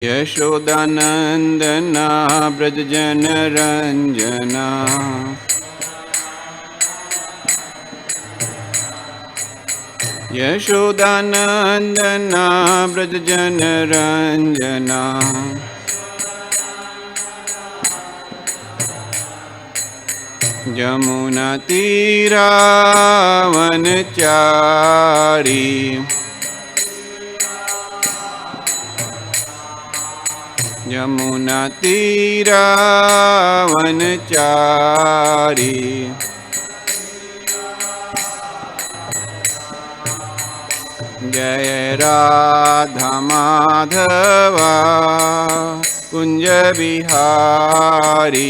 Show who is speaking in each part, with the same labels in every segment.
Speaker 1: यशोदानन्दना व्रजजनरञ्जना यशोदानन्दना व्रजजनरञ्जना यमुनातीरावनचारी यमुनातीरावनचारी जय राधा माधवा कुंज बिहारी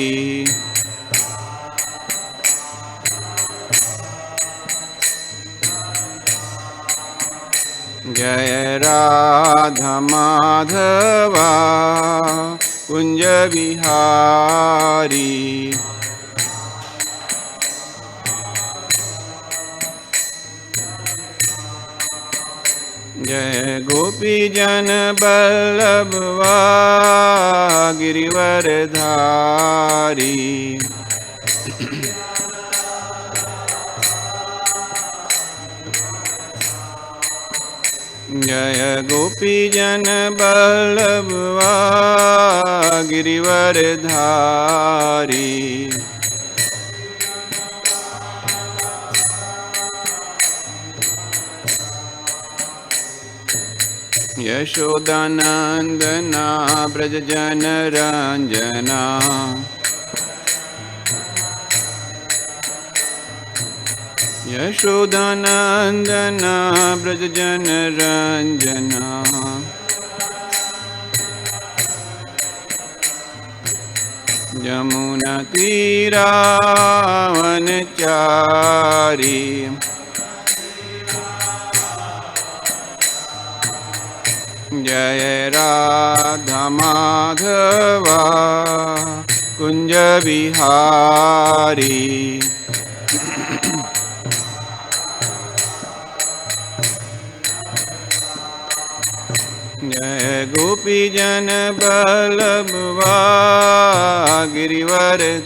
Speaker 1: जय राधा माधवा कुंज बिहारी जय गोपी जन बल्लभवा गिरिवरधारी जय गोपी जन बल्लभवा गिरिवरधारी यशोदानन्दना व्रजजनरञ्जना यशोदानन्दना व्रजजनरञ्जना यमुनातीरावनचारी जय राधा माधवा कुंज बिहारी जय गोपी जन बल्लभवा गिरिवरधारी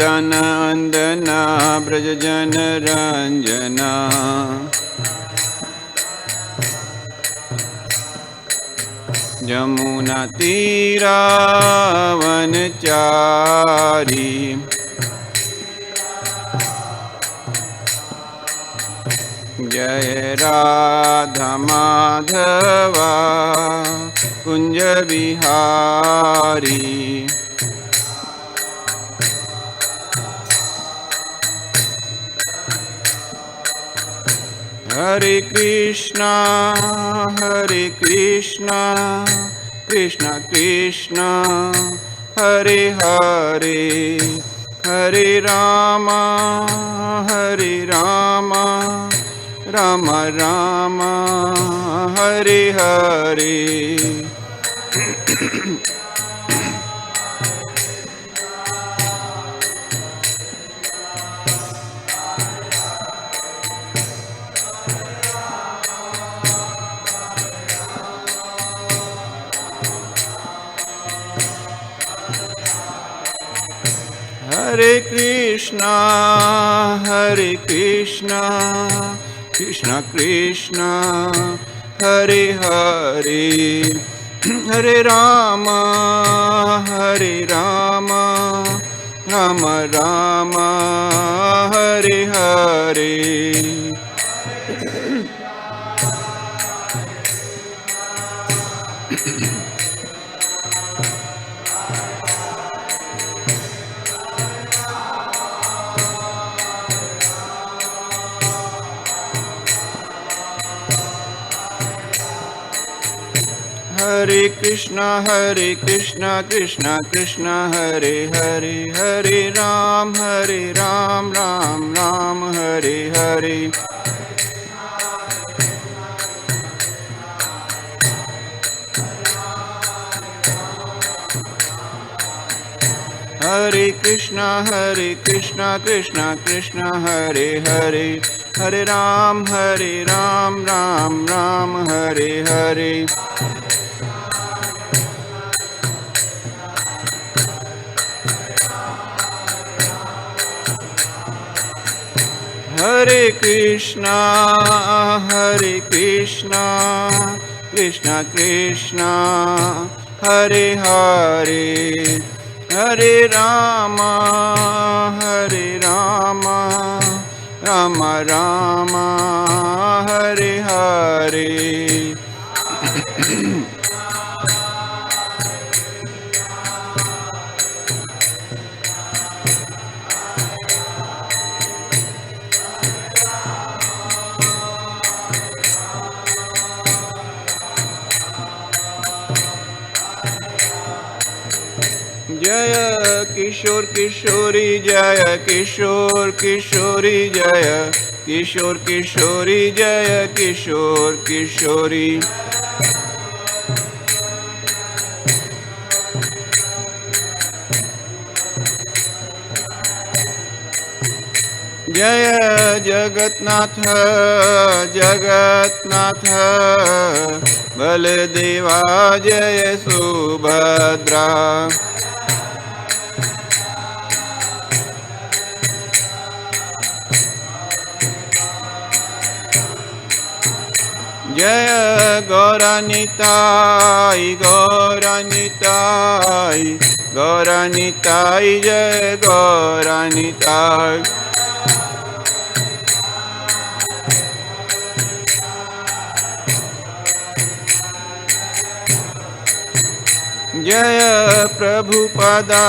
Speaker 1: यशोदानन्दना व्रजजनरञ्जना यमुनातीरावनचारी जय राधा माधवा कुंज बिहारी हरे Krishna Krishna Krishna Hare Hare Hare Rama Ram Ram Hare Hare Hare Krishna Krishna Krishna Hare Hare Hare Ram Ram Ram Hare Hare Hare Krishna Krishna Krishna Hare Hare Hare Ram Ram Ram Hare Hare Hare Krishna Krishna Krishna Hare Hare, Hare Ram Ram Ram Hare Hare. Hare Krishna Krishna Krishna Hare Hare, Hare Rama Rama Rama Hare Hare. Jaya Kishore Kishori Jaya Kishore Kishori Jaya Kishore Kishori Jaya Kishore Kishori. Jaya Jagatnatha Jagatnatha Baladeva Jaya Subhadra. Jaya Gauranitai Gauranitai Gauranitai Jaya Gauranitai. Jaya Prabhupada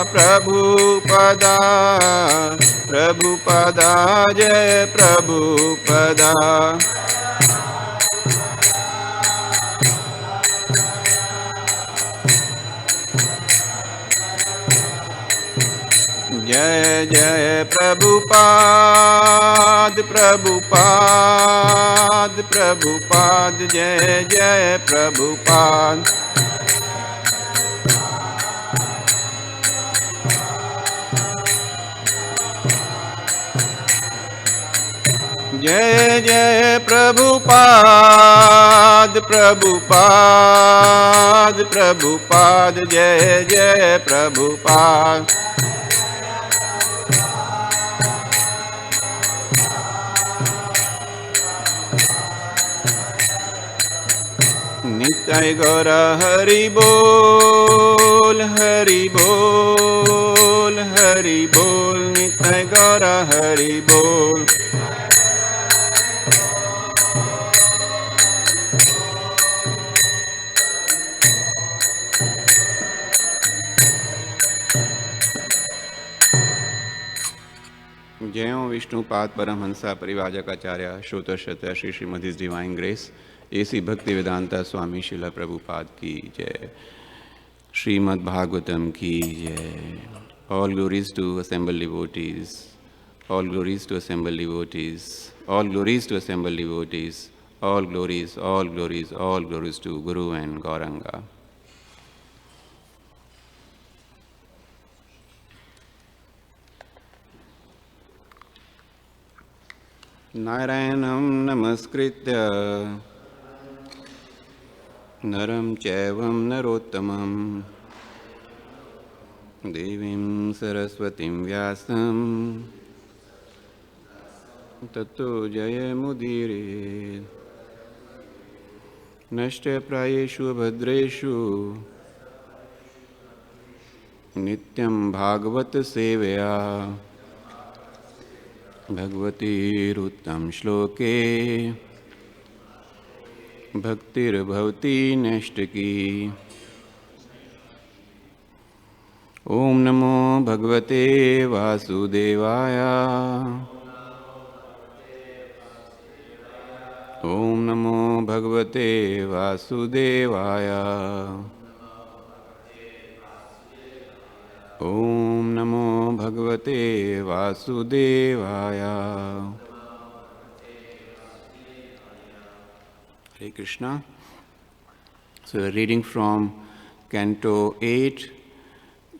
Speaker 1: Prabhupada Prabhupada Jaya Prabhupada. Jai Jai Prabhupada Prabhupada Prabhupada Jai Jai Prabhupada. Jai Jai Prabhupada Prabhupada Prabhupada Jai Jai Prabhupada. Nitai Gaura Hari Bol Hari Bol Hari Bol Nitai Gaura Hari Bol. जय विष्णुपाद परमहंसा परिवाजकाचार्य श्रोतशत Shri Srimad his divine grace AC Bhaktivedanta स्वामी शिला प्रभुपाद की जय. श्रीमद् भागवतम की जय. All glories to assembled devotees. All glories to assembled devotees. All glories to assembled devotees. All glories, all glories, all glories to Guru and Gauranga. Narayanam namaskritya naram chaivam narottamam devim saraswatim vyasam tato jayamudire nashte prayeshu bhadreshu nityam bhagavat sevaya भगवतीरुत्तम श्लोके भक्तिर्भवती नैष्टिकी. ओम नमो भगवते वासुदेवाय. ओम नमो भगवते वासुदेवाय. ओम नमो भगवते वासुदेवाय. Hare Krishna. So we're reading from Canto 8,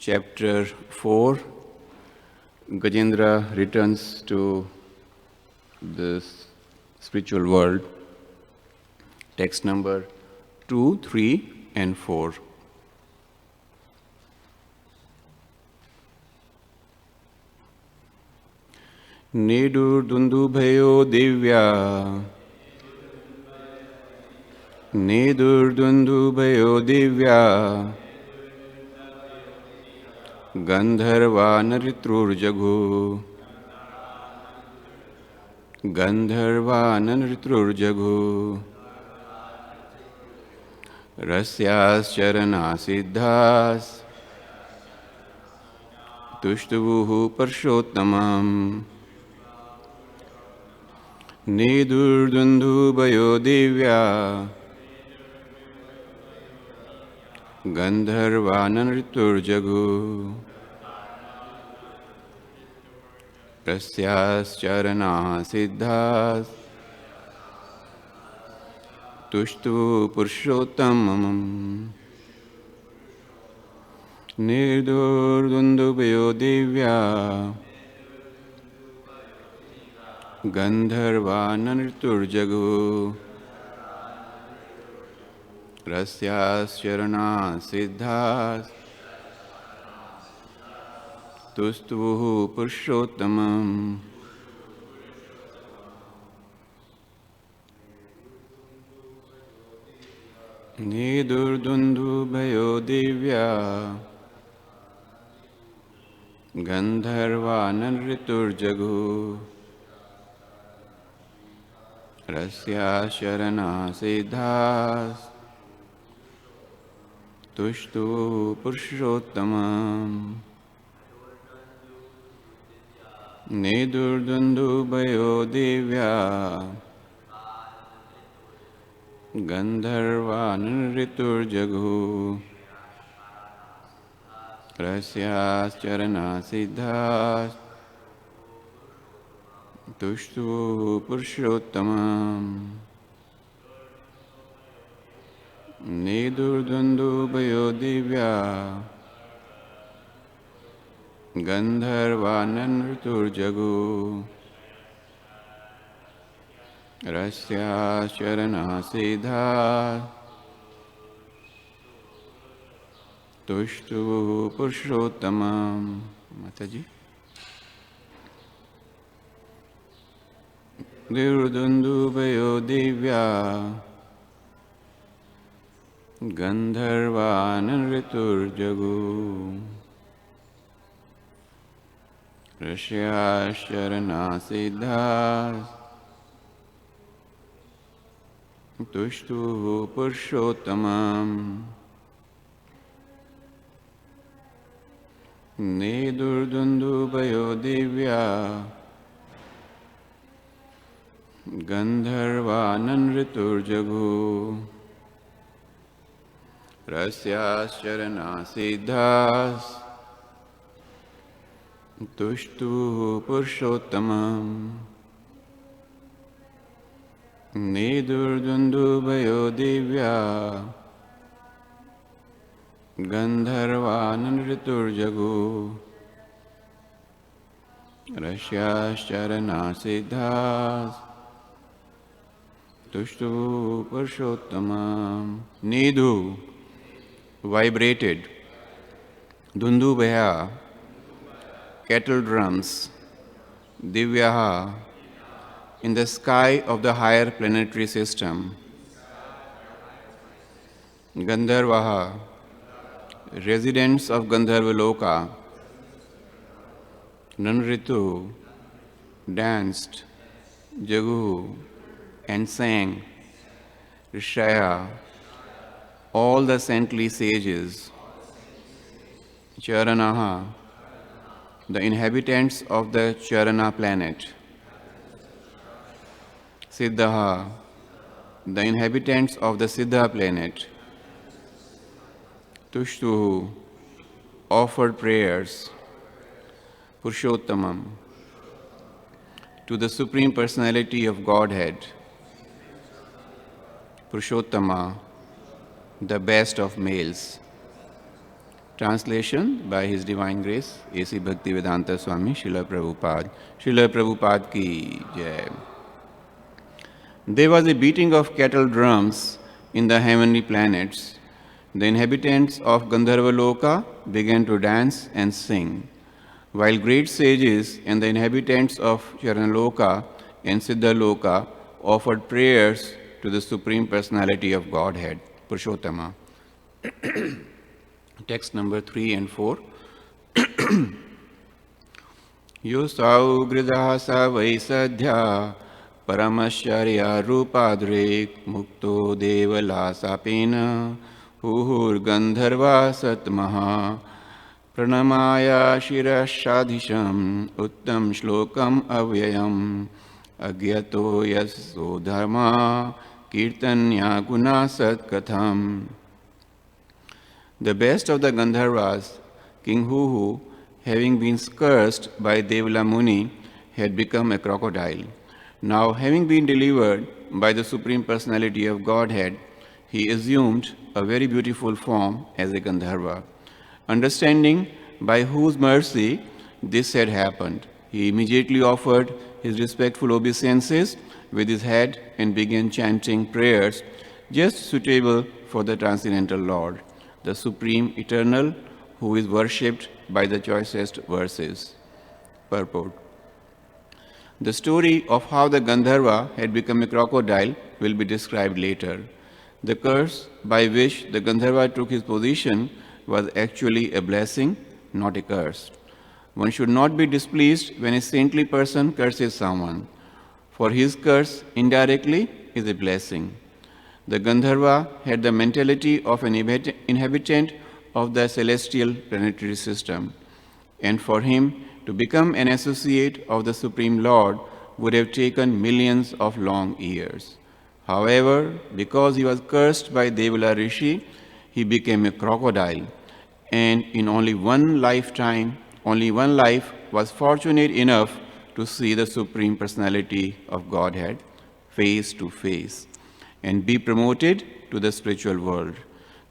Speaker 1: Chapter 4, Gajendra returns to the spiritual world. Text number 2, 3, and 4. Nedur Dundubhayo Divya Nedur Dundubhayo Divya Gandharva Naritrurjaghu Gandharva Naritrurjaghu Rasyas Charana Siddhas Tushtuvuhu Parshottamam Nedur Dundubhayo Divya Gandharva Naritrurjaghu Rasyas Charana Siddhas Tushtu Purushottamam Nedur Dundubhayo Divya Gandharva Naritrurjaghu Rasyas Charana Siddhas Tustuvuhu Purushottamam Nedur Dundubhayo Divya Gandharva Naritrurjaghu Rasya Charana Siddhas Tushtu Purushottamam Nedur Dundubhayo Divya Gandharva Naritrurjaghu Rasya Charana Siddhas Tushtu Purushottamam Nedur Dundubhayo Divya Gandharva Naritrurjaghu Rasya Charana Siddhas Tushtu Purushottamam. Mataji. Nedur Dundubhayo Divya Gandharva Naritrurjaghu Rasya Charana Siddhas Tushtu Purushottamam Nedur Dundubhayo Divya Gandharva Naritrurjaghu Rasya Charana Siddhas Tushtu Purushottamam Nedur Dundubhayo Divya Gandharva Naritrurjaghu Rasya Charana Siddhas Tushtu Purushottamam. Nidhu vibrated, Dundubhaya kettle drums, Divyaha in the sky of the higher planetary system, Gandharvaha residents of Gandharvaloka, Nanritu danced, Jagu and sang, Rishaya all the saintly sages, Charanaha the inhabitants of the Charana planet, Siddhaha the inhabitants of the Siddha planet, Tushtuhu offered prayers, Purushottamam to the Supreme Personality of Godhead, Purushottama the best of males, Translation by His Divine Grace, A.C. Bhaktivedanta Swami Srila Prabhupada. Srila Prabhupada ki jai. There was a beating of cattle drums in the heavenly planets. The inhabitants of Gandharva Loka began to dance and sing, while great sages and the inhabitants of Charanaloka and Siddhaloka offered prayers to the Supreme Personality of Godhead, Purushottama. Text number 3 and 4. Yosau gridahasa vaisadhya paramasharya rupadre mukto devala sapena huhur gandharva satmaha pranamaya shirashadhisham uttam shlokam avyayam agyato yaso dharma kirtanya guna satkatham. The best of the Gandharvas, King Huhu, having been cursed by Devala Muni, had become a crocodile. Now, having been delivered by the Supreme Personality of Godhead, he assumed a very beautiful form as a Gandharva. Understanding by whose mercy this had happened, he immediately offered his respectful obeisances with his head and began chanting prayers just suitable for the Transcendental Lord, the Supreme Eternal, who is worshipped by the choicest verses. Purport. The story of how the Gandharva had become a crocodile will be described later. The curse by which the Gandharva took his position was actually a blessing, not a curse. One should not be displeased when a saintly person curses someone, for his curse indirectly is a blessing. The Gandharva had the mentality of an inhabitant of the celestial planetary system, and for him to become an associate of the Supreme Lord would have taken millions of long years. However, because he was cursed by Devala Rishi, he became a crocodile, and in only one life was fortunate enough to see the Supreme Personality of Godhead face to face and be promoted to the spiritual world,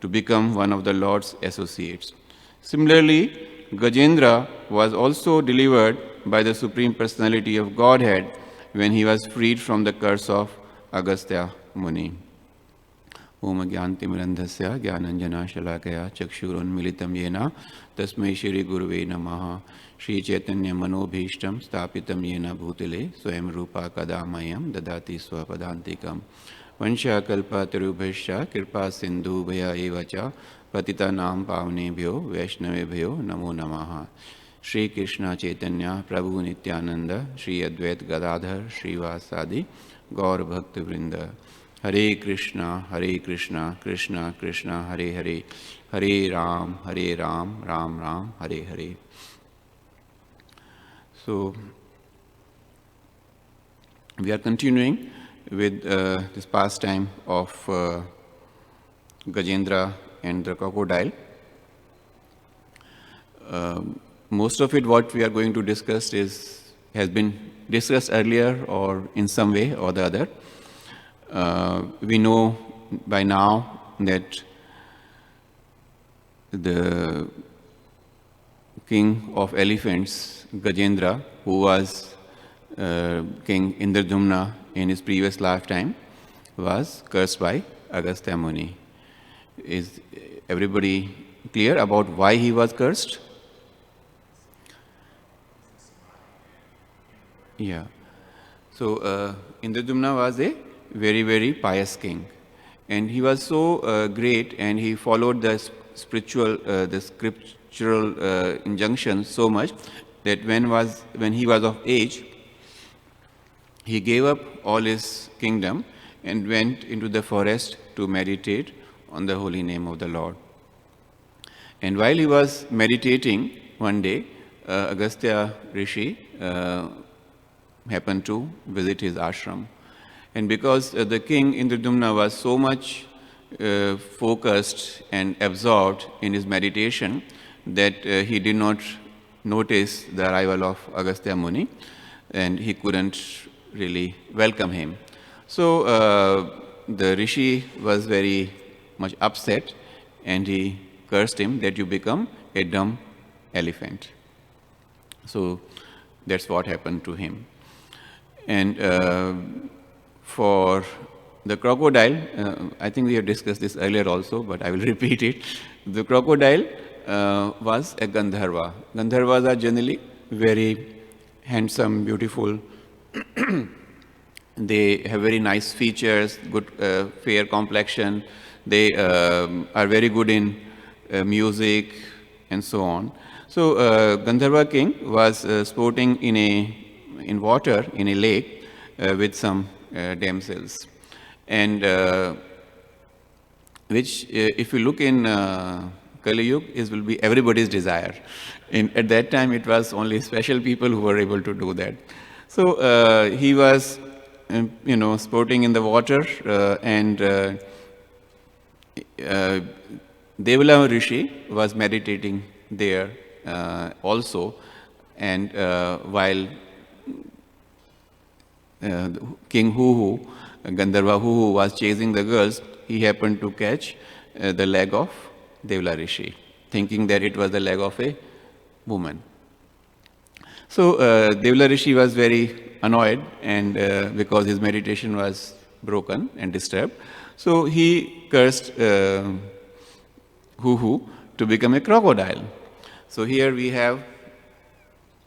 Speaker 1: to become one of the Lord's associates. Similarly, Gajendra was also delivered by the Supreme Personality of Godhead when he was freed from the curse of Agastya Muni. Om Gyantimirandhasya Gyananjana Shalakaya Chakshurunmilitam Yena Tasmai Shri Guruve Namaha Shri Chaitanya Manobhishtam Stapitam Yena Bhutile Swayam Rupa Kadamayam Dadati Swapadantikam Vansha Kalpa Tirubhasya Kirpa Sindhu Bhaya Evacha Patita Nam Pavnebhyo Vaishnavebhyo Namo Namaha Shri Krishna Chaitanya Prabhu Nityananda Shri Advait Gadadhar Shri Vasadi Gaur Bhakti Vrinda Hare Krishna, Krishna Krishna, Hare Hare, Hare Ram, Ram Ram, Hare Hare. So, we are continuing with this pastime of Gajendra and the crocodile. Most of it, what we are going to discuss has been discussed earlier or in some way or the other. We know by now that the king of elephants, Gajendra, who was King Indradumna in his previous lifetime, was cursed by Agastya Muni. Is everybody clear about why he was cursed? Yeah. So Indradumna was a very, very pious king. And he was so great, and he followed the scriptural injunctions so much that when he was of age, he gave up all his kingdom and went into the forest to meditate on the holy name of the Lord. And while he was meditating, one day, Agastya Rishi happened to visit his ashram. And because the king Indradumna was so much focused and absorbed in his meditation that he did not notice the arrival of Agastya Muni, and he couldn't really welcome him. So the rishi was very much upset, and he cursed him that you become a dumb elephant. So that's what happened to him. And for the crocodile, I think we have discussed this earlier also, but I will repeat it. The crocodile was a Gandharva. Gandharvas are generally very handsome, beautiful. They have very nice features, good fair complexion. They are very good in music and so on. So Gandharva king was sporting in water in a lake with some damsels, and which if you look in Kali Yuga, it will be everybody's desire. At that time, it was only special people who were able to do that. So he was, sporting in the water, and Devala Rishi was meditating there also, and while King Huhu, Gandharva Huhu, was chasing the girls, he happened to catch the leg of Devala Rishi, thinking that it was the leg of a woman. So Devala Rishi was very annoyed, and because his meditation was broken and disturbed, so he cursed Huhu to become a crocodile. So here we have,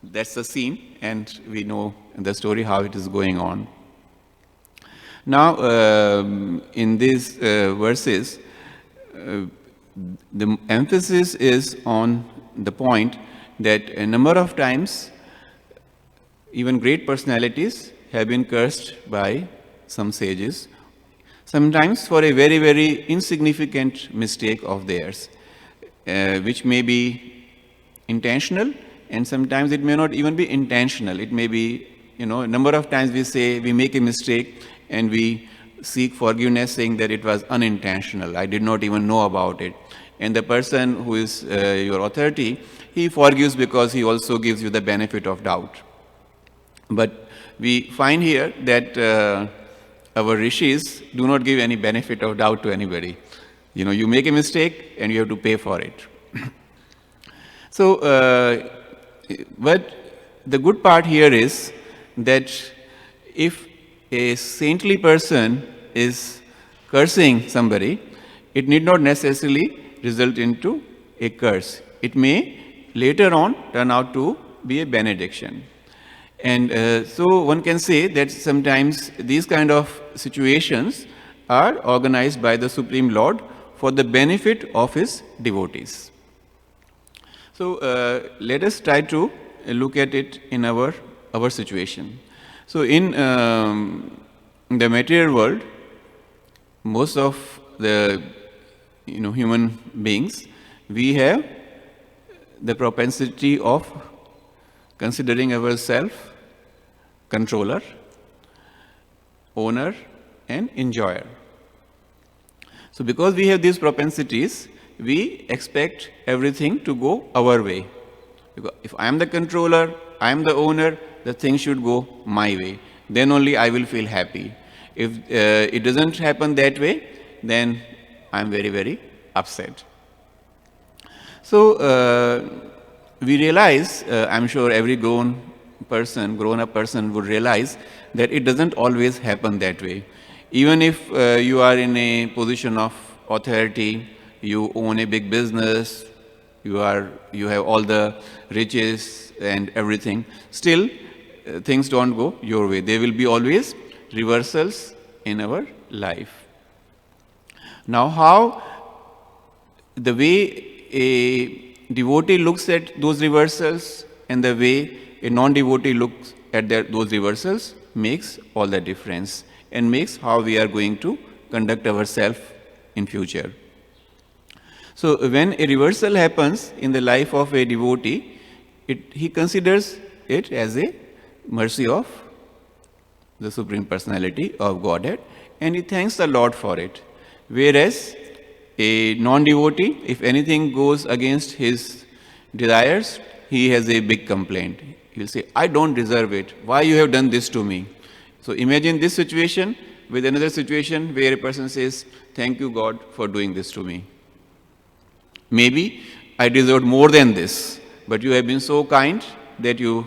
Speaker 1: that's the scene, and we know the story how it is going on. Now, in these verses, the emphasis is on the point that a number of times, even great personalities have been cursed by some sages, sometimes for a very, very insignificant mistake of theirs, which may be intentional, and sometimes it may not even be intentional. It may be, a number of times we say we make a mistake and we seek forgiveness saying that it was unintentional, I did not even know about it. And the person who is your authority, he forgives because he also gives you the benefit of doubt. But we find here that our rishis do not give any benefit of doubt to anybody. You make a mistake and you have to pay for it. So, but the good part here is that if a saintly person is cursing somebody, it need not necessarily result into a curse. It may later on turn out to be a benediction. And so one can say that sometimes these kind of situations are organized by the Supreme Lord for the benefit of his devotees. So let us try to look at it in our situation. So in the material world, most of the human beings, we have the propensity of considering ourselves controller, owner, and enjoyer. So because we have these propensities, we expect everything to go our way. Because if I am the controller, I am the owner, the thing should go my way. Then only I will feel happy. If it doesn't happen that way, then I am very, very upset. So we realize, I'm sure every grown-up person would realize that it doesn't always happen that way. Even if you are in a position of authority, you own a big business, you have all the riches and everything, still things don't go your way. There will be always reversals in our life. Now, how the way a devotee looks at those reversals and the way a non-devotee looks at those reversals makes all the difference and makes how we are going to conduct ourselves in future. So when a reversal happens in the life of a devotee, he considers it as a mercy of the Supreme Personality of Godhead, and he thanks the Lord for it. Whereas a non-devotee, if anything goes against his desires, he has a big complaint. He will say, I don't deserve it. Why you have done this to me? So imagine this situation with another situation where a person says, thank you God for doing this to me. Maybe I deserved more than this, but you have been so kind that you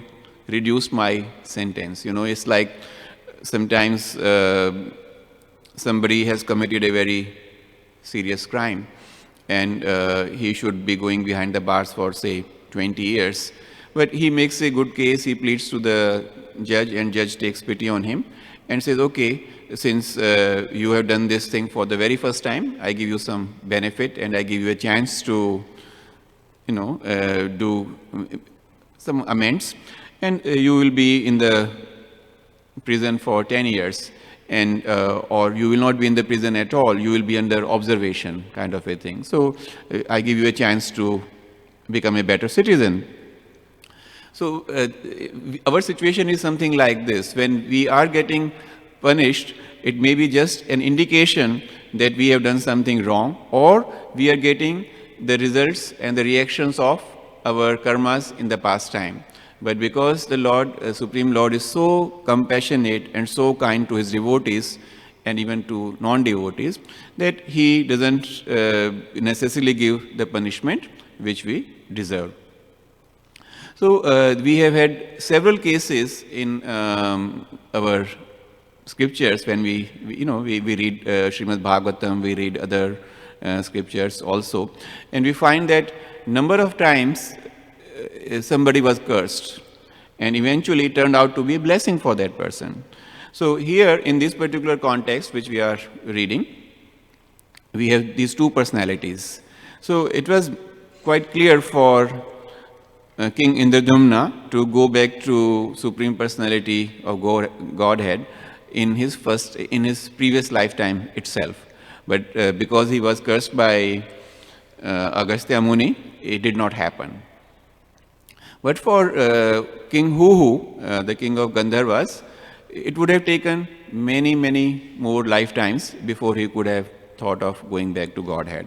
Speaker 1: reduced my sentence. It's like sometimes somebody has committed a very serious crime, and he should be going behind the bars for, say, 20 years. But he makes a good case, he pleads to the judge, and judge takes pity on him and says, okay, since you have done this thing for the very first time, I give you some benefit and I give you a chance to, do some amends, and you will be in the prison for 10 years, and or you will not be in the prison at all, you will be under observation, kind of a thing. So I give you a chance to become a better citizen. So our situation is something like this. When we are getting punished, it may be just an indication that we have done something wrong, or we are getting the results and the reactions of our karmas in the past time. But because the Lord, Supreme Lord, is so compassionate and so kind to his devotees and even to non-devotees, that he doesn't necessarily give the punishment which we deserve. So we have had several cases in our scriptures when we read Srimad Bhagavatam, we read other scriptures also, and we find that number of times somebody was cursed, and eventually it turned out to be a blessing for that person. So here, in this particular context which we are reading, we have these two personalities. So it was quite clear for King Indradumna to go back to Supreme Personality of Godhead in his previous lifetime itself. But because he was cursed by Agastya Muni, it did not happen. But for King Huhu, the king of Gandharvas, it would have taken many, many more lifetimes before he could have thought of going back to Godhead.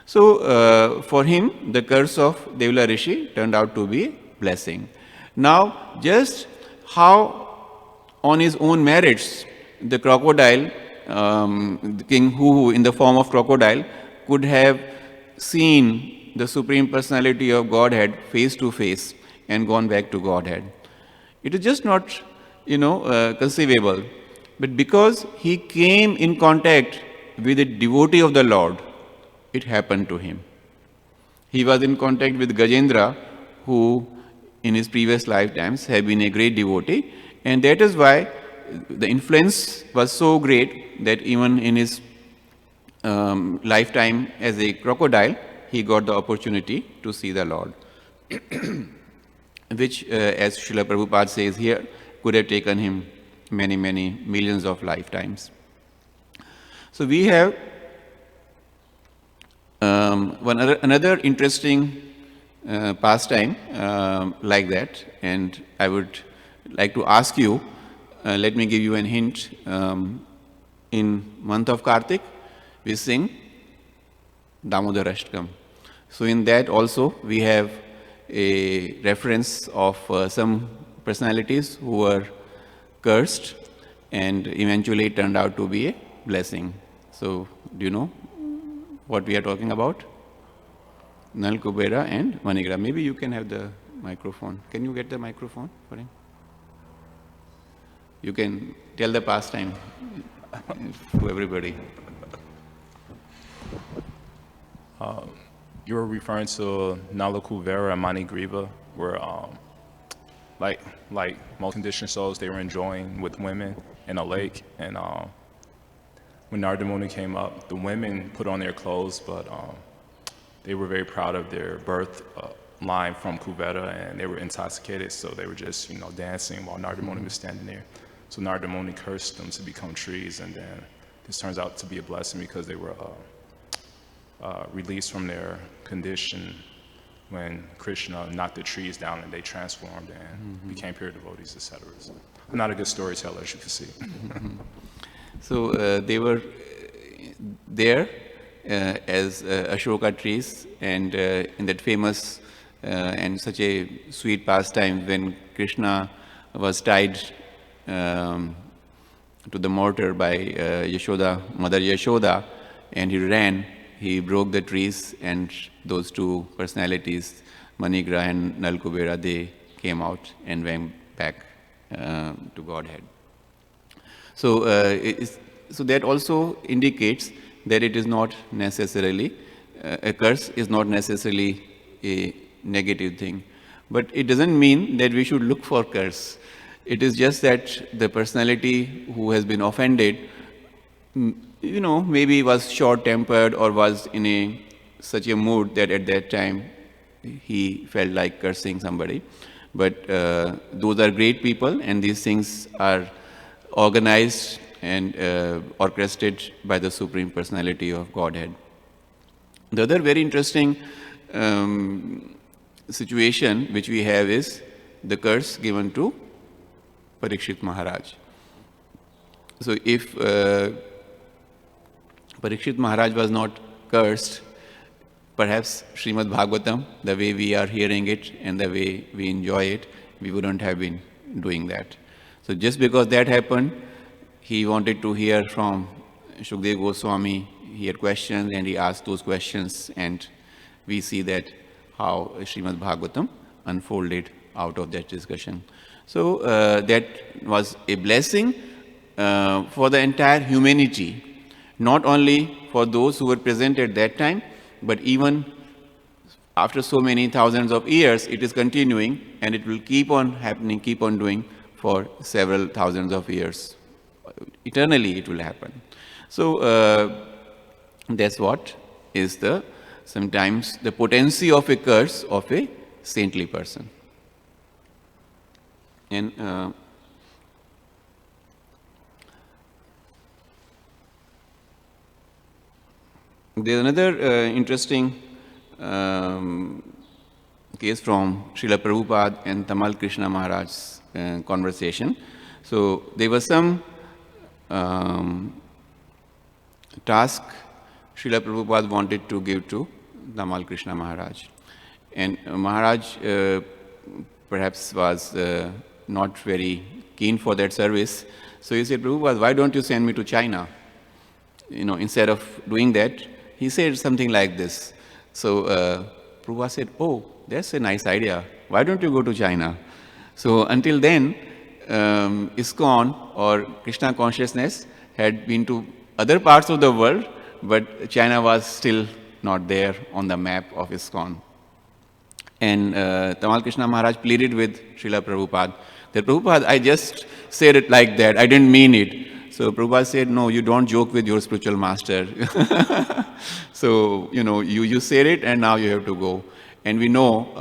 Speaker 1: So for him, the curse of Devla Rishi turned out to be a blessing. Now, just how on his own merits the crocodile, the King Huhu in the form of crocodile, could have seen the Supreme Personality of Godhead face to face and gone back to Godhead. It is just not, conceivable. But because he came in contact with a devotee of the Lord, it happened to him. He was in contact with Gajendra, who in his previous lifetimes had been a great devotee, and that is why the influence was so great that even in his lifetime as a crocodile, he got the opportunity to see the Lord, which, as Srila Prabhupada says here, could have taken him many, many millions of lifetimes. So we have another interesting pastime like that, and I would like to ask you, let me give you a hint. In month of Kartik, we sing Damodar Ashtakam. So in that also we have a reference of some personalities who were cursed and eventually turned out to be a blessing. So do you know what we are talking about? Nal Kubera and Manigra. Maybe you can have the microphone. Can you get the microphone for him? You can tell the pastime to everybody.
Speaker 2: You were referring to Nala Kuvera and Manigriva, where like most conditioned souls, they were enjoying with women in a lake. And when Narada Muni came up, the women put on their clothes, but they were very proud of their birth line from Kuvera, and they were intoxicated, so they were just dancing while Narada Muni was standing there. So Narada Muni cursed them to become trees, and then this turns out to be a blessing because they were released from their condition when Krishna knocked the trees down and they transformed and became pure devotees, etc. So I'm not a good storyteller, as you can see.
Speaker 1: So they were there as Ashoka trees, and in that famous and such a sweet pastime when Krishna was tied to the mortar by Yashoda, Mother Yashoda, and he ran he broke the trees, and those two personalities, Manigra and Nalkubera, they came out and went back to Godhead. So, so that also indicates that it is not necessarily, a curse is not necessarily a negative thing. But it doesn't mean that we should look for curse. It is just that the personality who has been offended, maybe was short-tempered or was in such a mood that at that time he felt like cursing somebody. But those are great people, and these things are organized and orchestrated by the Supreme Personality of Godhead. The other very interesting situation which we have is the curse given to Parikshit Maharaj. So if Parikshit Maharaj was not cursed, perhaps Srimad Bhagavatam, the way we are hearing it and the way we enjoy it, we wouldn't have been doing that. So just because that happened, he wanted to hear from Shukdev Goswami. He had questions and he asked those questions, and we see that how Srimad Bhagavatam unfolded out of that discussion. So that was a blessing for the entire humanity, not only for those who were present at that time, but even after so many thousands of years, it is continuing, and it will keep on happening, keep on doing for several thousands of years. Eternally it will happen. So that's what is sometimes the potency of a curse of a saintly person. And there's another interesting case from Srila Prabhupada and Tamal Krishna Maharaj's conversation. So there was some task Srila Prabhupada wanted to give to Tamal Krishna Maharaj. And Maharaj perhaps was not very keen for that service. So he said, Prabhupada, why don't you send me to China? Instead of doing that, he said something like this. So Prabhupada said, oh, that's a nice idea. Why don't you go to China? So until then, ISKCON or Krishna consciousness had been to other parts of the world, but China was still not there on the map of ISKCON. And Tamal Krishna Maharaj pleaded with Srila Prabhupada that, Prabhupada, I just said it like that, I didn't mean it. So Prabhupada said, no, you don't joke with your spiritual master. So, you said it and now you have to go. And we know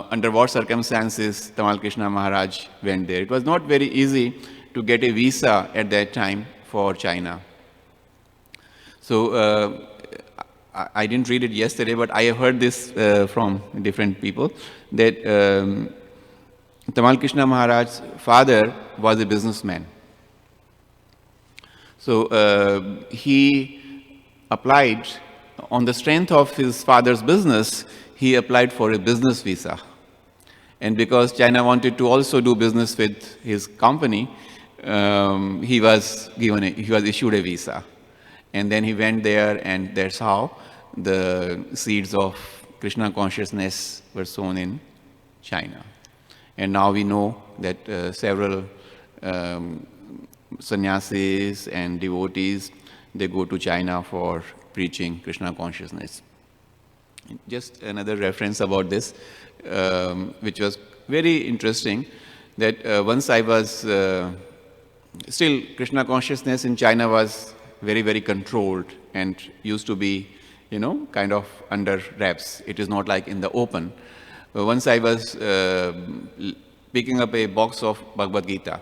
Speaker 1: under what circumstances Tamal Krishna Maharaj went there. It was not very easy to get a visa at that time for China. So I didn't read it yesterday, but I have heard this from different people, that Tamal Krishna Maharaj's father was a businessman. So he applied, on the strength of his father's business, he applied for a business visa. And because China wanted to also do business with his company, he was issued a visa. And then he went there, and that's how the seeds of Krishna consciousness were sown in China. And now we know that several sannyasis and devotees, they go to China for preaching Krishna consciousness. Just another reference about this, which was very interesting, that once I was, still Krishna consciousness in China was very, very controlled and used to be, kind of under wraps. It is not like in the open. Once I was picking up a box of Bhagavad Gita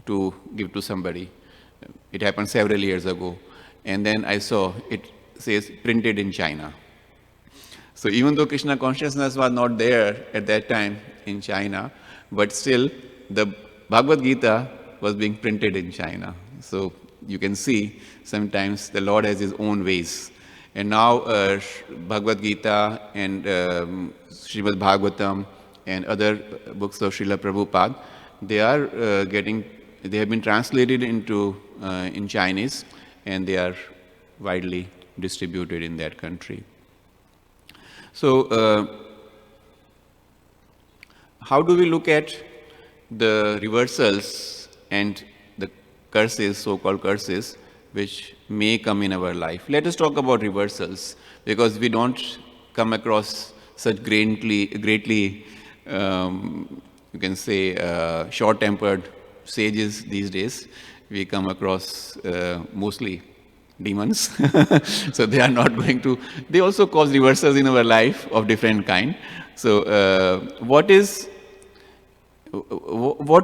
Speaker 1: to give to somebody. It happened several years ago. And then I saw it says printed in China. So even though Krishna consciousness was not there at that time in China, but still the Bhagavad Gita was being printed in China. So you can see sometimes the Lord has his own ways. And now Bhagavad Gita and Srimad Bhagavatam and other books of Srila Prabhupada, they have been translated into in Chinese, and they are widely distributed in that country. So, how do we look at the reversals and the curses, so-called curses, which may come in our life? Let us talk about reversals, because we don't come across such greatly you can say, short-tempered sages these days. We come across mostly demons. So they are not going to, they also cause reversals in our life of different kind. So what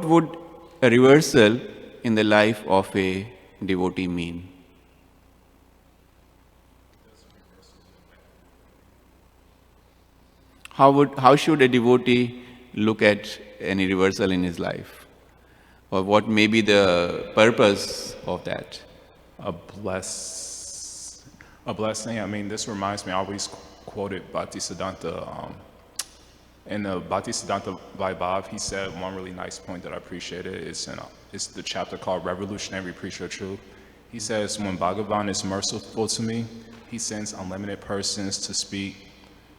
Speaker 1: would a reversal in the life of a devotee mean? How should a devotee look at any reversal in his life? Or what may be the purpose of that?
Speaker 2: A bless, a blessing. I mean, this reminds me. I always quoted Bhaktisiddhanta. In the Bhaktisiddhanta Vaibhav, he said one really nice point that I appreciated. It's the chapter called Revolutionary Preacher of Truth. He says, when Bhagavan is merciful to me, he sends unlimited persons to speak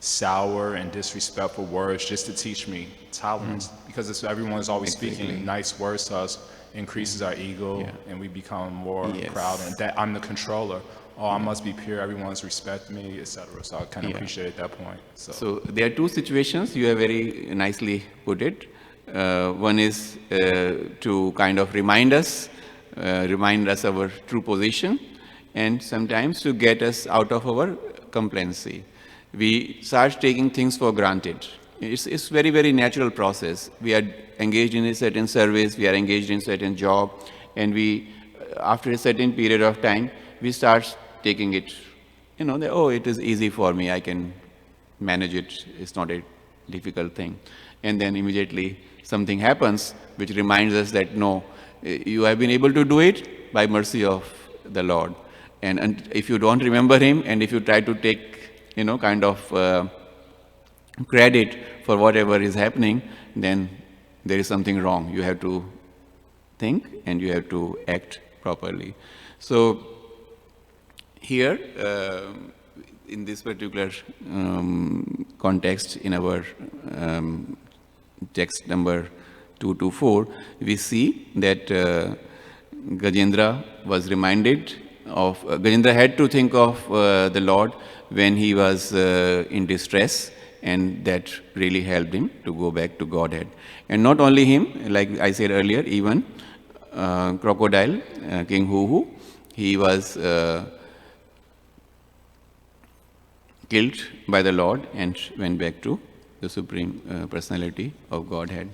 Speaker 2: sour and disrespectful words just to teach me tolerance, because everyone's always speaking nice words to us, increases our ego, and we become more proud, and that I'm the controller. Oh, I must be pure, everyone's respect me, etc. So I kind of appreciate that point.
Speaker 1: So there are two situations, you have very nicely put it. One is to kind of remind us our true position, and sometimes to get us out of our complacency. We start taking things for granted. It's very, very natural process. We are engaged in a certain service, we are engaged in a certain job, and we, after a certain period of time, we start taking it, oh, it is easy for me, I can manage it, it's not a difficult thing. And then immediately something happens which reminds us that no, you have been able to do it by mercy of the Lord. And if you don't remember Him, and if you try to take kind of credit for whatever is happening, then there is something wrong. You have to think and you have to act properly. So here, in this particular context, in our text number 224, we see that Gajendra was reminded of, Gajendra had to think of the Lord when he was in distress, and that really helped him to go back to Godhead. And not only him, like I said earlier, even Crocodile, King Huhu, he was killed by the Lord and went back to the Supreme Personality of Godhead.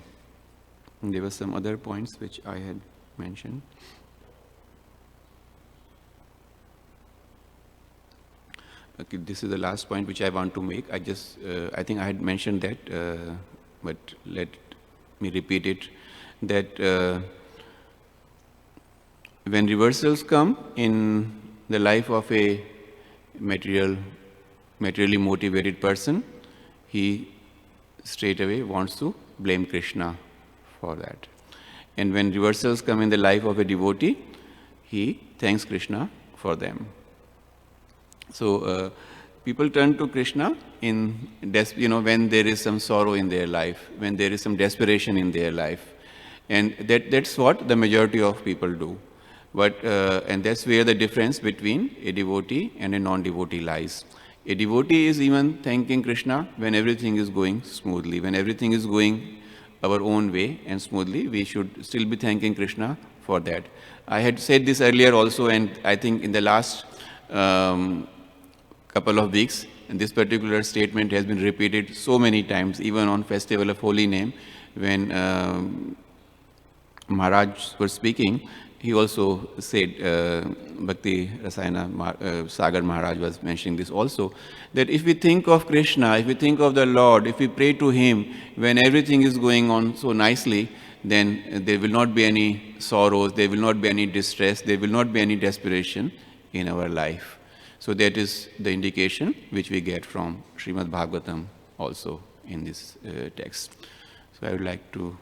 Speaker 1: And there were some other points which I had mentioned. Okay, this is the last point which I want to make. I think I had mentioned that, but let me repeat it, that when reversals come in the life of a materially motivated person, he straight away wants to blame Krishna for that. And when reversals come in the life of a devotee, he thanks Krishna for them. So people turn to Krishna in when there is some sorrow in their life, when there is some desperation in their life, and that's what the majority of people do. But and that's where the difference between a devotee and a non-devotee lies. A devotee is even thanking Krishna when everything is going smoothly, when everything is going our own way and smoothly. We should still be thanking Krishna for that. I had said this earlier also, and I think in the last couple of weeks, and this particular statement has been repeated so many times, even on Festival of Holy Name, when Maharaj was speaking, he also said, Bhakti Rasayana Sagar Maharaj was mentioning this also, that if we think of Krishna, if we think of the Lord, if we pray to Him when everything is going on so nicely, then there will not be any sorrows, there will not be any distress, there will not be any desperation in our life. So that is the indication which we get from Srimad Bhagavatam also in this text. So I would like to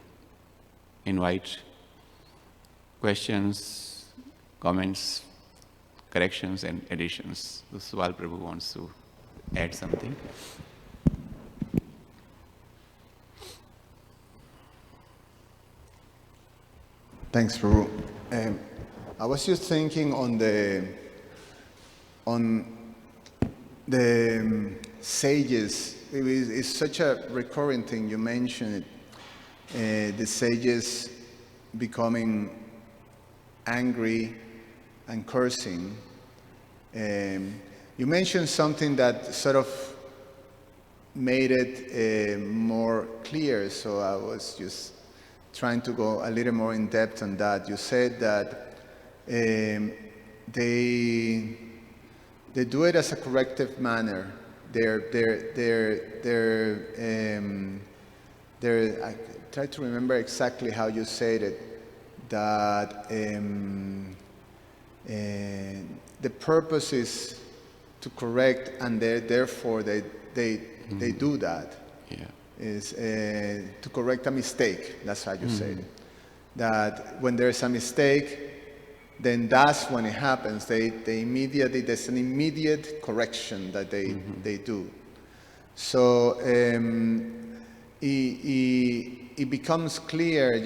Speaker 1: invite questions, comments, corrections and additions. So Swal Prabhu wants to add something.
Speaker 3: Thanks, Prabhu. I was just thinking on the sages. It's such a recurring thing. You mentioned it, the sages becoming angry and cursing. You mentioned something that sort of made it more clear, so I was just trying to go a little more in depth on that. You said that they do it as a corrective manner. I try to remember exactly how you said it. That the purpose is to correct, and therefore they do that.
Speaker 1: Yeah.
Speaker 3: Is to correct a mistake. That's how you said it. That when there's a mistake, then that's when it happens. There's an immediate correction that they do. So it becomes clear,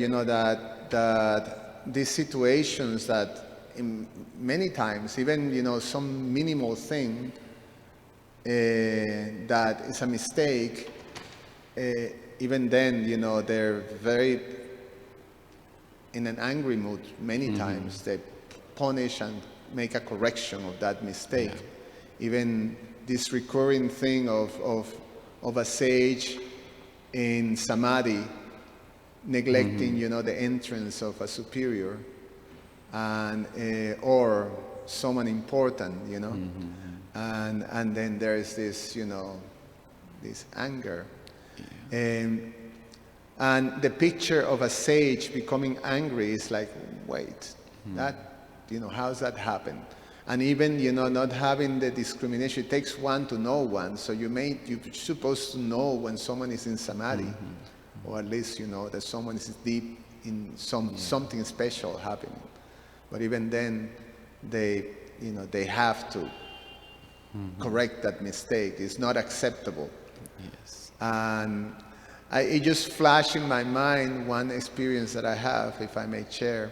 Speaker 3: that these situations that many times, even some minimal thing that is a mistake, even then, they're very in an angry mood. Many times they punish and make a correction of that mistake. Yeah. Even this recurring thing of a sage in samadhi neglecting, the entrance of a superior and or someone important, and then there is this, this anger. And the picture of a sage becoming angry is like, wait, that, how's that happen? And even, not having the discrimination, it takes one to know one. So you're supposed to know when someone is in samadhi, or at least, that someone is deep in something special happening. But even then, they have to correct that mistake. It's not acceptable.
Speaker 1: Yes.
Speaker 3: And it just flashed in my mind one experience that I have, if I may share,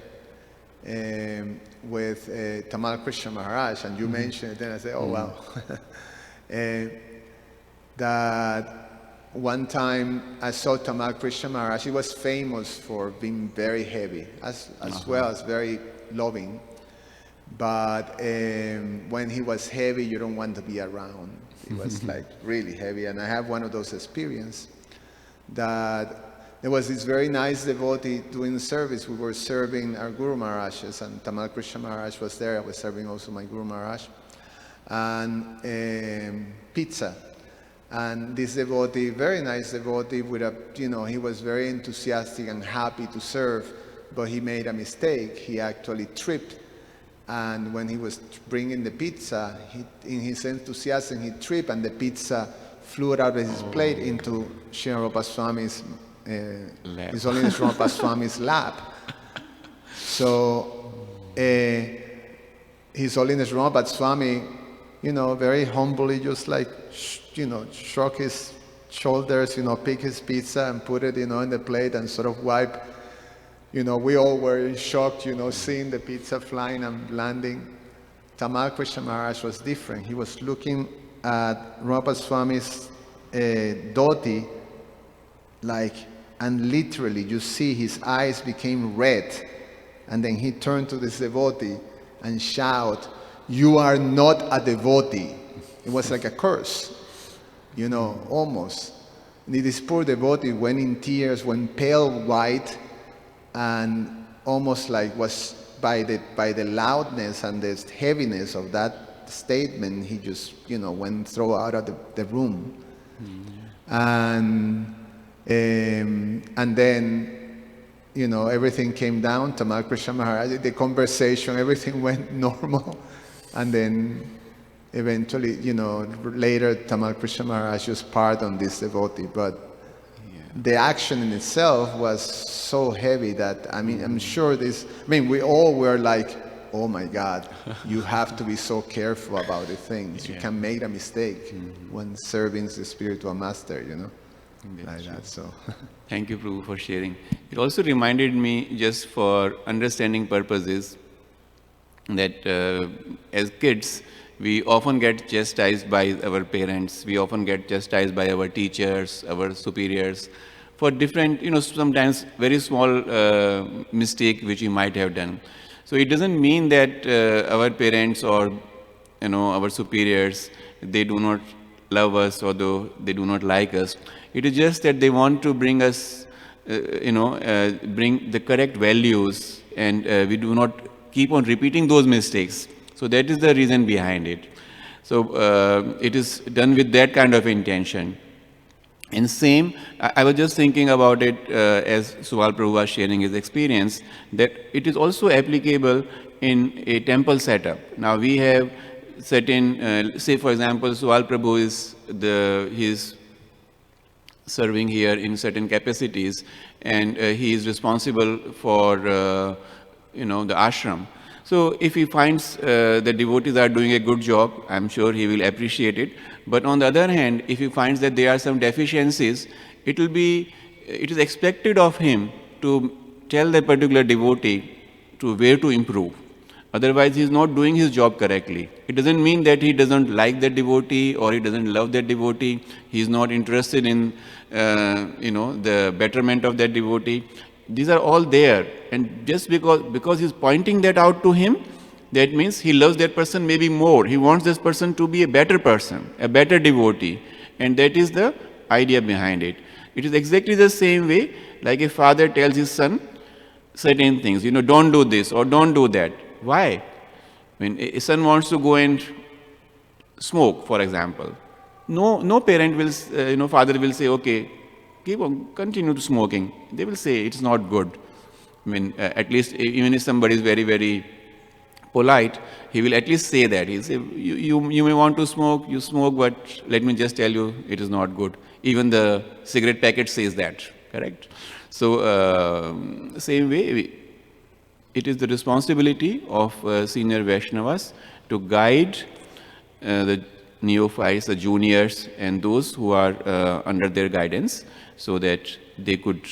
Speaker 3: with Tamal Krishna Maharaj, and you mentioned it, then I said, oh wow. That one time I saw Tamal Krishna Maharaj. He was famous for being very heavy, as well as very loving. But when he was heavy, you don't want to be around. He was like really heavy. And I have one of those experiences that there was this very nice devotee doing service. We were serving our Guru Maharajas, and Tamal Krishna Maharaj was there. I was serving also my Guru Maharaj. And pizza. And this devotee, very nice devotee, with a, he was very enthusiastic and happy to serve, but he made a mistake. He actually tripped. And when he was bringing the pizza, in his enthusiasm, he tripped, and the pizza flew out of his plate into Srila Rupa Swami's, His Holiness Rupa Swami's lap. So, His Holiness Rupa Swami, very humbly, just like, shrug his shoulders, pick his pizza and put it, in the plate and sort of wipe. We all were in shock, seeing the pizza flying and landing. Tamal Krishna Maharaj was different. He was looking at Rupa Swami's dhoti, and literally you see his eyes became red. And then he turned to this devotee and shout, "You are not a devotee." It was like a curse, almost. And this poor devotee went in tears, went pale white, and almost like was by the loudness and the heaviness of that statement, he just went throw out of the room. And then everything came down. Tamal Krishna Maharaj, the conversation, everything went normal, and then eventually, later Tamal Krishna Maharaj just pardoned this devotee, but the action in itself was so heavy that, I'm sure we all were like oh my God, you have to be so careful about the things. You can make a mistake when serving the spiritual master, you know, like that. So,
Speaker 1: Thank you, Prabhu, for sharing. It also reminded me, just for understanding purposes, that as kids, we often get chastised by our parents, we often get chastised by our teachers, our superiors, for different, sometimes very small mistake which we might have done. So it doesn't mean that our parents or, our superiors, they do not love us, or though they do not like us. It is just that they want to bring us, bring the correct values, and we do not keep on repeating those mistakes. So that is the reason behind it. So it is done with that kind of intention. And same, I was just thinking about it as Suval Prabhu was sharing his experience, that it is also applicable in a temple setup. Now we have certain, say for example, Suval Prabhu is serving here in certain capacities, and he is responsible for the ashram. So if he finds the devotees are doing a good job, I'm sure he will appreciate it. But on the other hand, if he finds that there are some deficiencies, it is expected of him to tell that particular devotee to where to improve. Otherwise, he is not doing his job correctly. It doesn't mean that he doesn't like that devotee or he doesn't love that devotee. He is not interested in, the betterment of that devotee. These are all there, and just because he's pointing that out to him, that means he loves that person maybe more. He wants this person to be a better person, a better devotee, and that is the idea behind it. It is exactly the same way like a father tells his son certain things, don't do this or don't do that. Why? When a son wants to go and smoke, for example, no parent will, father will say, okay, keep on, continue smoking. They will say it's not good. At least even if somebody is very, very polite, he will at least say that. He'll say, you may want to smoke, you smoke, but let me just tell you, it is not good. Even the cigarette packet says that, correct? So, same way, it is the responsibility of senior Vaishnavas to guide the neophytes, the juniors, and those who are under their guidance, so that they could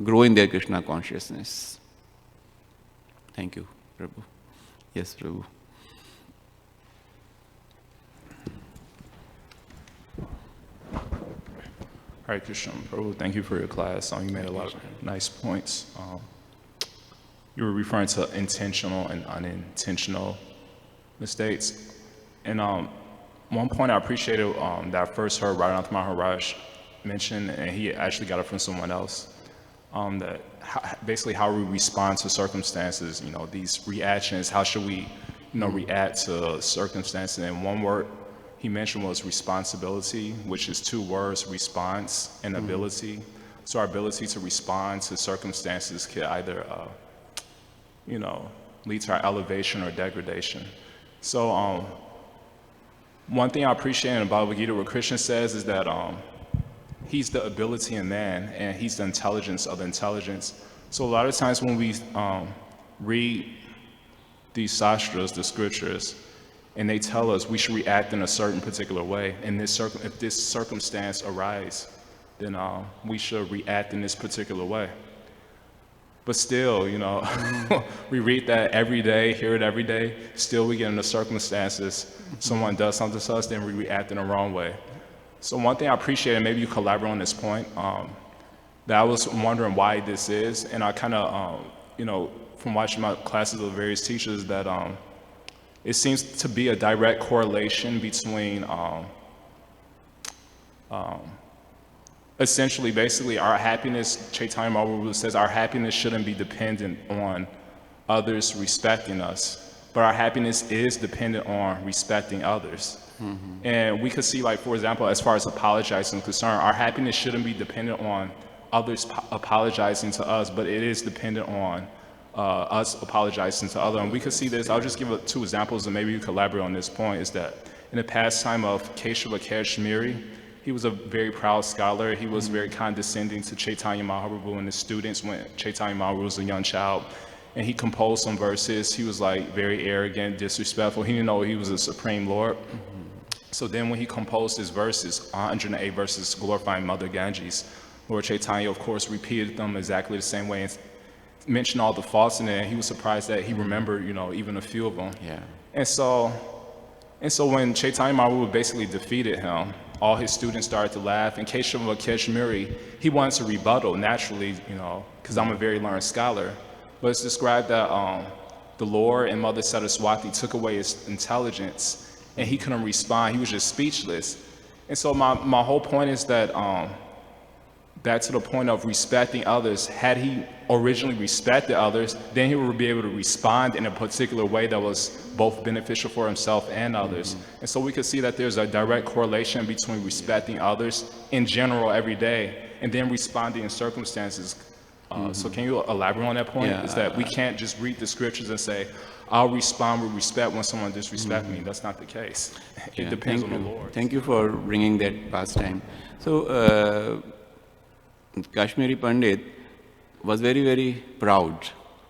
Speaker 1: grow in their Krishna consciousness. Thank you, Prabhu. Yes, Prabhu.
Speaker 2: Hare Krishna, Prabhu, thank you for your class. You made a lot of nice points. You were referring to intentional and unintentional mistakes. And one point I appreciated that I first heard Radha Raman Maharaj mention, and he actually got it from someone else, that basically how we respond to circumstances, these reactions, how should we, react to circumstances. And one word he mentioned was responsibility, which is two words, response and ability. So our ability to respond to circumstances could either, lead to our elevation or degradation. So one thing I appreciate in the Bhagavad Gita, what Krishna says is that he's the ability in man, and he's the intelligence of intelligence. So a lot of times when we read these sastras, the scriptures, and they tell us we should react in a certain particular way, and if this circumstance arises, then we should react in this particular way. But still, we read that every day, hear it every day, still we get into circumstances, someone does something to us, then we react in the wrong way. So one thing I appreciate, and maybe you collaborate on this point, that I was wondering why this is, and I kind of, from watching my classes of various teachers, that it seems to be a direct correlation between essentially, basically, our happiness, Chaitanya Mahaprabhu says, our happiness shouldn't be dependent on others respecting us, but our happiness is dependent on respecting others. And we could see, like, for example, as far as apologizing is concerned, our happiness shouldn't be dependent on others apologizing to us, but it is dependent on us apologizing to others. And we could see this, I'll just give two examples, and maybe you collaborate on this point, is that in the pastime of Keshava Kashmiri, he was a very proud scholar. He was very condescending to Chaitanya Mahaprabhu and his students when Chaitanya Mahaprabhu was a young child. and he composed some verses. He was like very arrogant, disrespectful. He didn't know he was a supreme Lord. So then when he composed his verses, 108 verses glorifying Mother Ganges, Lord Chaitanya, of course, repeated them exactly the same way and mentioned all the faults in it. And he was surprised that he remembered, even a few of them.
Speaker 1: Yeah.
Speaker 2: And so when Chaitanya Mahaprabhu basically defeated him, all his students started to laugh. And Keshava Kashmiri, he wanted to rebuttal naturally, because I'm a very learned scholar. But it's described that the Lord and Mother Saraswati took away his intelligence, and he couldn't respond. He was just speechless. And so my whole point is that back to the point of respecting others, had he originally respected others, then he would be able to respond in a particular way that was both beneficial for himself and others. And so we could see that there's a direct correlation between respecting others in general every day and then responding in circumstances. So can you elaborate on that point?
Speaker 1: Yeah.
Speaker 2: Is that we can't just read the scriptures and say, I'll respond with respect when someone disrespects me. That's not the case. It depends on the Lord.
Speaker 1: Thank you for bringing that pastime. So, Kashmiri Pandit was very, very proud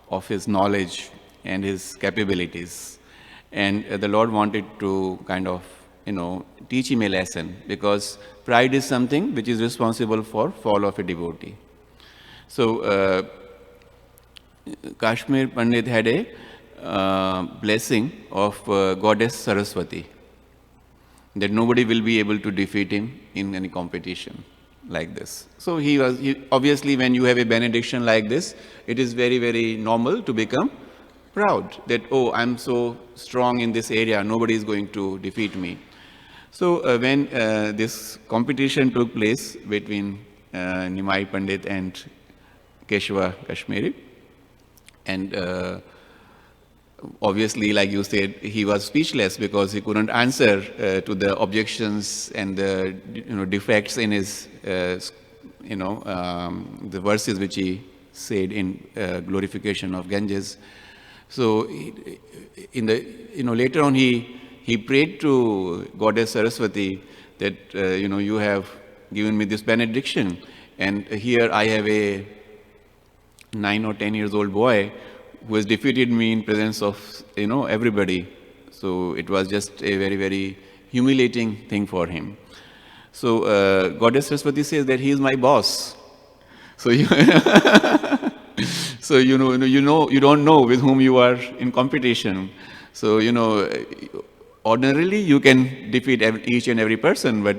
Speaker 1: of his knowledge and his capabilities. And the Lord wanted to kind of, teach him a lesson, because pride is something which is responsible for fall of a devotee. So, Kashmir Pandit had a blessing of Goddess Saraswati, that nobody will be able to defeat him in any competition like this. So obviously when you have a benediction like this, it is very, very normal to become proud that, oh, I'm so strong in this area, nobody is going to defeat me. So when this competition took place between Nimai Pandit and Keshava Kashmiri, and obviously, like you said, he was speechless because he couldn't answer to the objections and the defects in his the verses which he said in glorification of Ganges. So in the later on he prayed to Goddess Saraswati that you have given me this benediction, and here I have a 9 or 10 years old boy who has defeated me in presence of everybody. So it was just a very, very humiliating thing for him. So Goddess Saraswati says that he is my boss. So you you don't know with whom you are in competition. So ordinarily you can defeat each and every person, but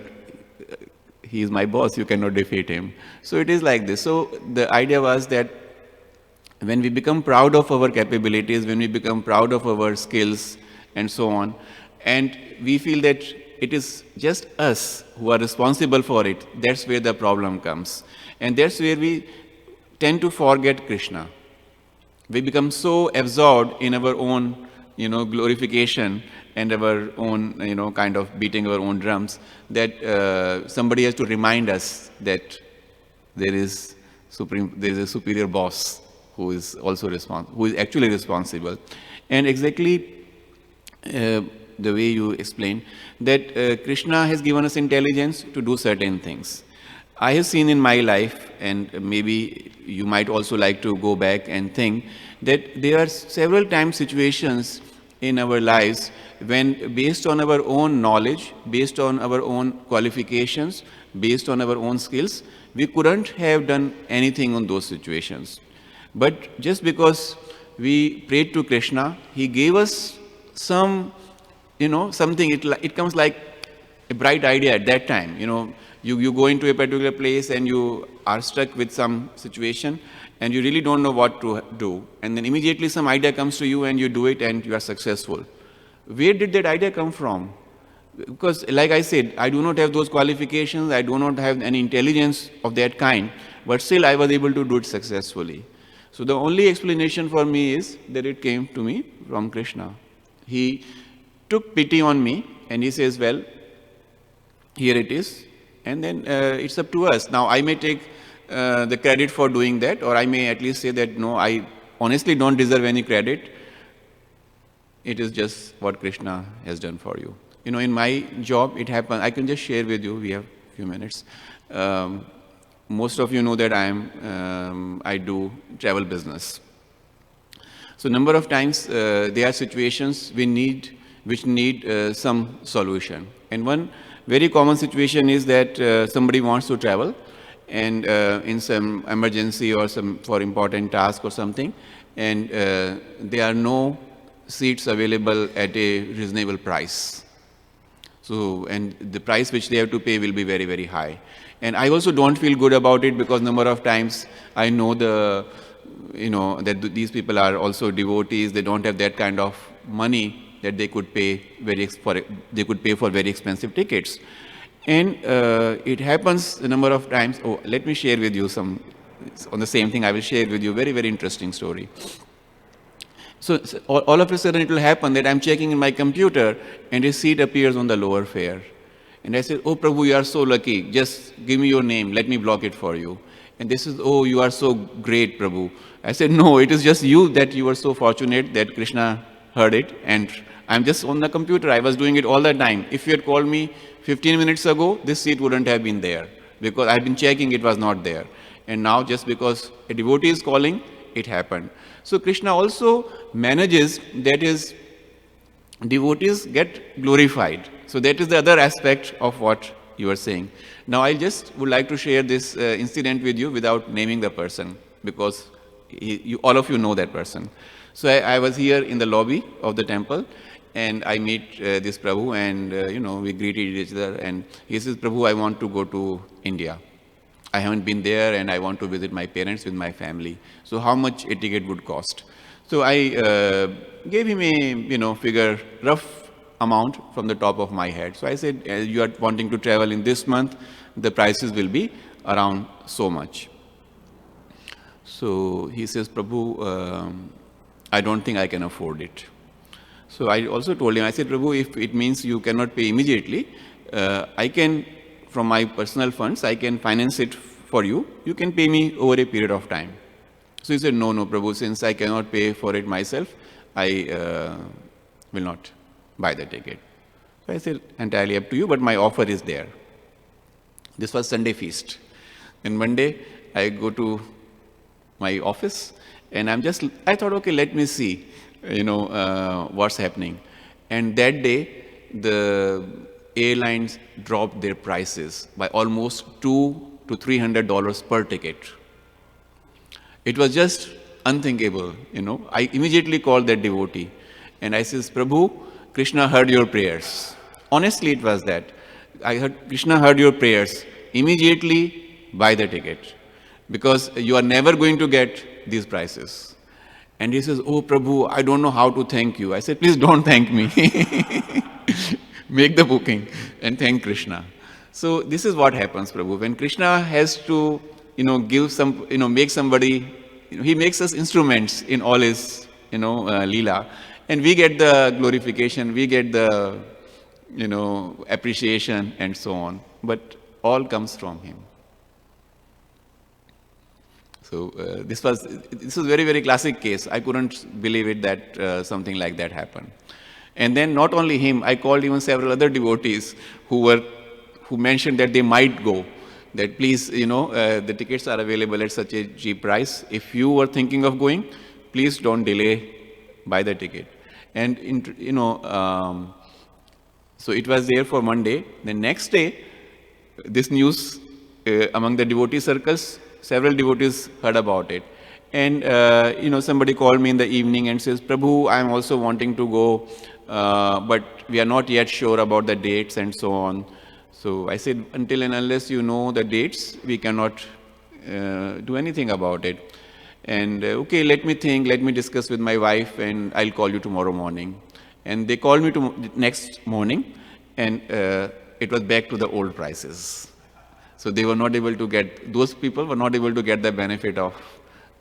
Speaker 1: he is my boss, you cannot defeat him. So it is like this. So the idea was that when we become proud of our capabilities, when we become proud of our skills and so on, and we feel that it is just us who are responsible for it, that's where the problem comes. And that's where we tend to forget Krishna. We become so absorbed in our own, glorification and our own, kind of beating our own drums, that somebody has to remind us that there is a superior boss who is also who is actually responsible. And exactly the way you explained, that Krishna has given us intelligence to do certain things. I have seen in my life, and maybe you might also like to go back and think, that there are several times situations in our lives when, based on our own knowledge, based on our own qualifications, based on our own skills, we couldn't have done anything on those situations. But just because we prayed to Krishna, he gave us some, something, it comes like a bright idea at that time. You go into a particular place and you are stuck with some situation and you really don't know what to do. And then immediately some idea comes to you and you do it and you are successful. Where did that idea come from? Because like I said, I do not have those qualifications, I do not have any intelligence of that kind, but still I was able to do it successfully. So the only explanation for me is that it came to me from Krishna. He took pity on me and he says, well, here it is, and then it's up to us. Now I may take the credit for doing that, or I may at least say that no, I honestly don't deserve any credit. It is just what Krishna has done for you. In my job, it happened. I can just share with you, we have a few minutes. Most of you know that I do travel business. So number of times there are situations which need some solution. And one very common situation is that somebody wants to travel and in some emergency or some for important task or something, and there are no seats available at a reasonable price. So, and the price which they have to pay will be very, very high. And I also don't feel good about it because number of times I know that these people are also devotees. They don't have that kind of money that they could pay for very expensive tickets. And it happens a number of times. Oh, let me share with you on the same thing. I will share with you a very, very interesting story. So all of a sudden it will happen that I'm checking in my computer and a seat appears on the lower fare. And I said, oh Prabhu, you are so lucky. Just give me your name. Let me block it for you. And this is, oh, you are so great, Prabhu. I said, no, it is just you that you were so fortunate that Krishna heard it. And I'm just on the computer. I was doing it all the time. If you had called me 15 minutes ago, this seat wouldn't have been there because I've been checking, it was not there. And now just because a devotee is calling, it happened. So Krishna also manages, that is, devotees get glorified. So that is the other aspect of what you are saying. Now I just would like to share this incident with you without naming the person because all of you know that person. So I was here in the lobby of the temple and I meet this Prabhu and we greeted each other and he says, Prabhu, I want to go to India. I haven't been there and I want to visit my parents with my family. So how much a ticket would cost? So I gave him a figure, rough amount from the top of my head. So I said, you are wanting to travel in this month, the prices will be around so much. So he says, Prabhu, I don't think I can afford it. So I also told him, I said, Prabhu, if it means you cannot pay immediately, I can, from my personal funds, I can finance it for you. You can pay me over a period of time. So he said, no, Prabhu, since I cannot pay for it myself, I will not buy the ticket. So I said, entirely up to you, but my offer is there. This was Sunday feast. And Monday, I go to my office, and I thought, okay, let me see, what's happening. And that day, the airlines dropped their prices by almost $200 to $300 per ticket. It was just unthinkable, I immediately called that devotee and I says, Prabhu, Krishna heard your prayers. Honestly, it was that. Krishna heard your prayers. Immediately buy the ticket because you are never going to get these prices. And he says, oh Prabhu, I don't know how to thank you. I said, please don't thank me. Make the booking and thank Krishna. So this is what happens, Prabhu. When Krishna has to, make somebody, he makes us instruments in all his, Leela. And we get the glorification, we get the, appreciation and so on. But all comes from him. So this was very, very classic case. I couldn't believe it that something like that happened. And then not only him, I called even several other devotees who mentioned that they might go. That please, the tickets are available at such a cheap price. If you were thinking of going, please don't delay, buy the ticket. And so it was there for Monday. The next day, this news among the devotee circles, several devotees heard about it. And, somebody called me in the evening and says, Prabhu, I'm also wanting to go, but we are not yet sure about the dates and so on. So I said, until and unless you know the dates, we cannot do anything about it. And okay, let me think, let me discuss with my wife and I'll call you tomorrow morning. And they called me next morning and it was back to the old prices. So they were not able to those people were not able to get the benefit of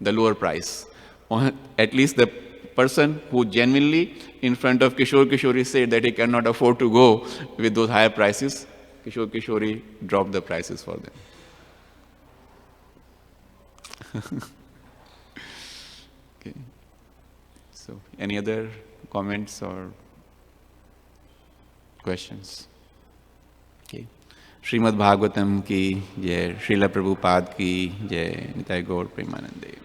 Speaker 1: the lower price. Or at least the person who genuinely in front of Kishore Kishori said that he cannot afford to go with those higher prices, Kishore Kishori dropped the prices for them. Okay. So, any other comments or questions? Okay. Srimad Bhagavatam ki jai, Srila Prabhupada ki jai, Nitai Gaur Premanande.